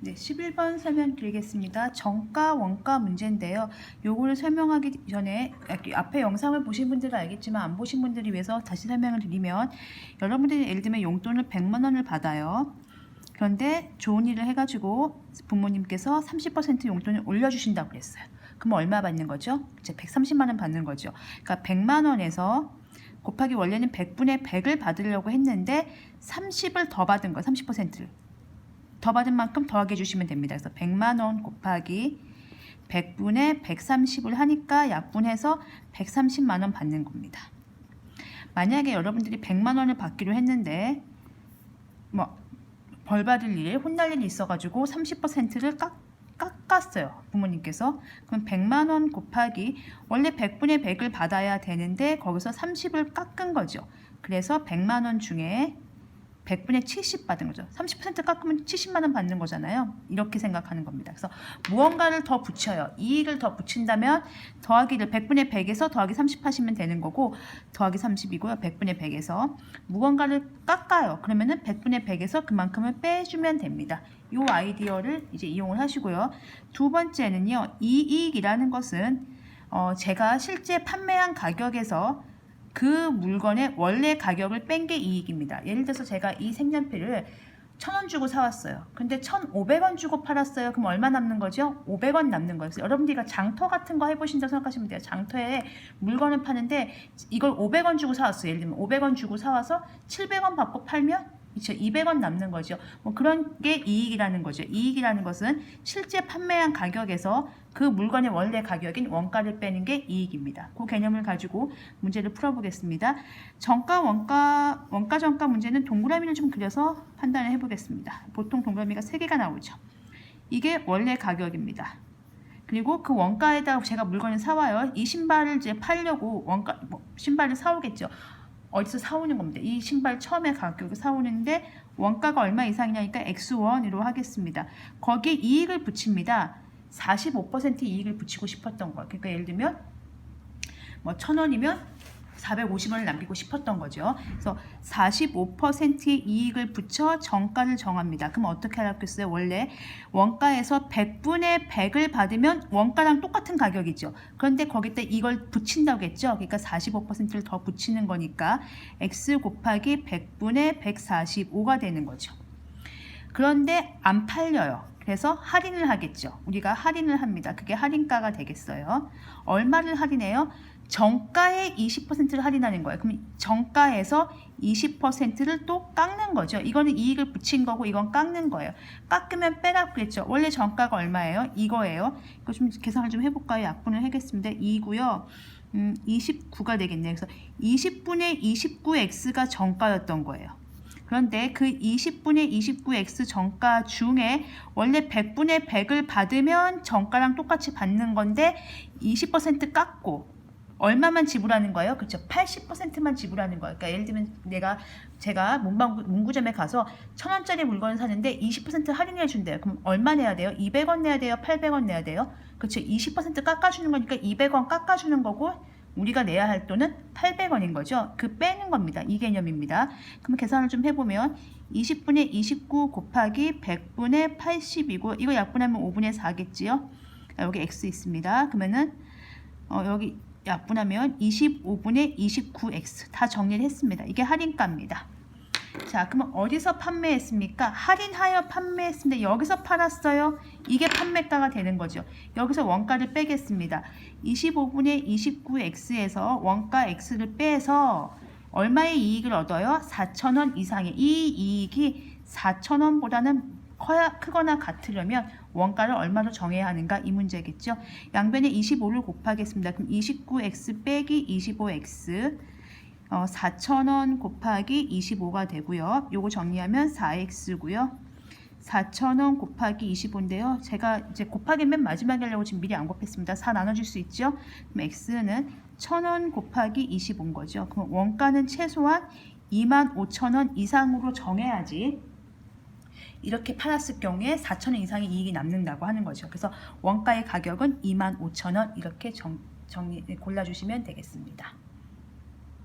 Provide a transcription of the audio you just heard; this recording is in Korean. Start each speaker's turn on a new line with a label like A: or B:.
A: 네, 11번 설명드리겠습니다. 정가, 원가 문제인데요. 요거를 설명하기 전에 앞에 영상을 보신 분들은 알겠지만 안 보신 분들을 위해서 다시 설명을 드리면, 여러분들이 예를 들면 용돈을 100만 원을 받아요. 그런데 좋은 일을 해가지고 부모님께서 30% 용돈을 올려주신다고 그랬어요. 그럼 얼마 받는 거죠? 이제 130만 원 받는 거죠. 그러니까 100만 원에서 곱하기 원래는 100분의 100을 받으려고 했는데 30을 더 받은 거예요. 30%를. 더 받은 만큼 더하게 해주시면 됩니다. 그래서 100만 원 곱하기 100분의 130을 하니까 약분해서 130만 원 받는 겁니다. 만약에 여러분들이 100만 원을 받기로 했는데 벌 받을 일, 혼날 일이 있어가지고 30%를 깎았어요. 부모님께서. 그럼 100만 원 곱하기 원래 100분의 100을 받아야 되는데 거기서 30을 깎은 거죠. 그래서 100만 원 중에 100분의 70 받은 거죠. 30% 깎으면 70만 원 받는 거잖아요. 이렇게 생각하는 겁니다. 그래서 무언가를 더 붙여요. 이익을 더 붙인다면 더하기를 100분의 100에서 더하기 30 하시면 되는 거고, 더하기 30이고요. 100분의 100에서 무언가를 깎아요. 그러면은 100분의 100에서 그만큼을 빼주면 됩니다. 이 아이디어를 이제 이용을 하시고요. 두 번째는요. 이익이라는 것은 제가 실제 판매한 가격에서 그 물건의 원래 가격을 뺀 게 이익입니다. 예를 들어서 제가 이 색연필을 1,000원 주고 사왔어요. 근데 1,500원 주고 팔았어요. 그럼 얼마 남는 거죠? 500원 남는 거예요. 그래서 여러분들이 장터 같은 거 해보신다고 생각하시면 돼요. 장터에 물건을 파는데 이걸 500원 주고 사왔어요. 예를 들면 500원 주고 사와서 700원 받고 팔면 200원 남는 거죠. 그런 게 이익이라는 거죠. 이익이라는 것은 실제 판매한 가격에서 그 물건의 원래 가격인 원가를 빼는 게 이익입니다. 그 개념을 가지고 문제를 풀어보겠습니다. 정가, 원가, 정가 문제는 동그라미를 좀 그려서 판단을 해보겠습니다. 보통 동그라미가 3개가 나오죠. 이게 원래 가격입니다. 그리고 그 원가에다 제가 물건을 사와요. 이 신발을 이제 팔려고 신발을 사오겠죠. 어디서 사오는 겁니다. 이 신발 처음에 가격을 사오는데 원가가 얼마 이상이냐니까 X1으로 하겠습니다. 거기에 이익을 붙입니다. 45% 이익을 붙이고 싶었던 거예요. 그러니까 예를 들면 1,000원이면 450원을 남기고 싶었던 거죠. 그래서 45%의 이익을 붙여 정가를 정합니다. 그럼 어떻게 하겠어요? 원래 원가에서 100분의 100을 받으면 원가랑 똑같은 가격이죠. 그런데 거기다 이걸 붙인다고 했죠. 그러니까 45%를 더 붙이는 거니까 X 곱하기 100분의 145가 되는 거죠. 그런데 안 팔려요. 그래서 할인을 하겠죠. 우리가 할인을 합니다. 그게 할인가가 되겠어요. 얼마를 할인해요? 정가의 20%를 할인하는 거예요. 그럼 정가에서 20%를 또 깎는 거죠. 이거는 이익을 붙인 거고 이건 깎는 거예요. 깎으면 빼라고 그랬죠. 원래 정가가 얼마예요? 이거예요. 이거 좀 계산을 좀 해볼까요? 약분을 하겠습니다. 2고요. 29가 되겠네요. 그래서 20분의 29x가 정가였던 거예요. 그런데 그 20분의 29x 정가 중에 원래 100분의 100을 받으면 정가랑 똑같이 받는 건데 20% 깎고 얼마만 지불하는 거예요? 그렇죠. 80%만 지불하는 거예요. 그러니까 예를 들면 제가 문구점에 가서 1,000원짜리 물건을 사는데 20% 할인해 준대요. 그럼 얼마 내야 돼요? 200원 내야 돼요? 800원 내야 돼요? 그렇죠. 20% 깎아주는 거니까 200원 깎아주는 거고 우리가 내야 할 돈은 800원인 거죠. 그 빼는 겁니다. 이 개념입니다. 그럼 계산을 좀 해보면 20분의 29 곱하기 100분의 80이고 이거 약분하면 5분의 4겠지요. 여기 x 있습니다. 그러면은 여기 약분하면 25분의 29x 다 정리를 했습니다. 이게 할인가입니다. 자, 그러면 어디서 판매했습니까? 할인하여 판매했습니다. 여기서 팔았어요. 이게 판매가가 되는 거죠. 여기서 원가를 빼겠습니다. 25분의 29x에서 원가 x를 빼서 얼마의 이익을 얻어요? 4,000원 이상의 이 이익이 4,000원보다는 크거나 같으려면 원가를 얼마로 정해야 하는가 이 문제겠죠. 양변에 25를 곱하겠습니다. 그럼 29x 빼기 25x 4,000원 곱하기 25가 되고요. 요거 정리하면 4x고요. 4,000원 곱하기 25인데요. 제가 이제 곱하기 맨 마지막에 하려고 지금 미리 안 곱했습니다. 4 나눠줄 수 있죠? 그럼 x는 1,000원 곱하기 25인 거죠. 그럼 원가는 최소한 25,000원 이상으로 정해야지 이렇게 팔았을 경우에 4,000원 이상의 이익이 남는다고 하는 거죠. 그래서 원가의 가격은 25,000원 이렇게 골라주시면 되겠습니다.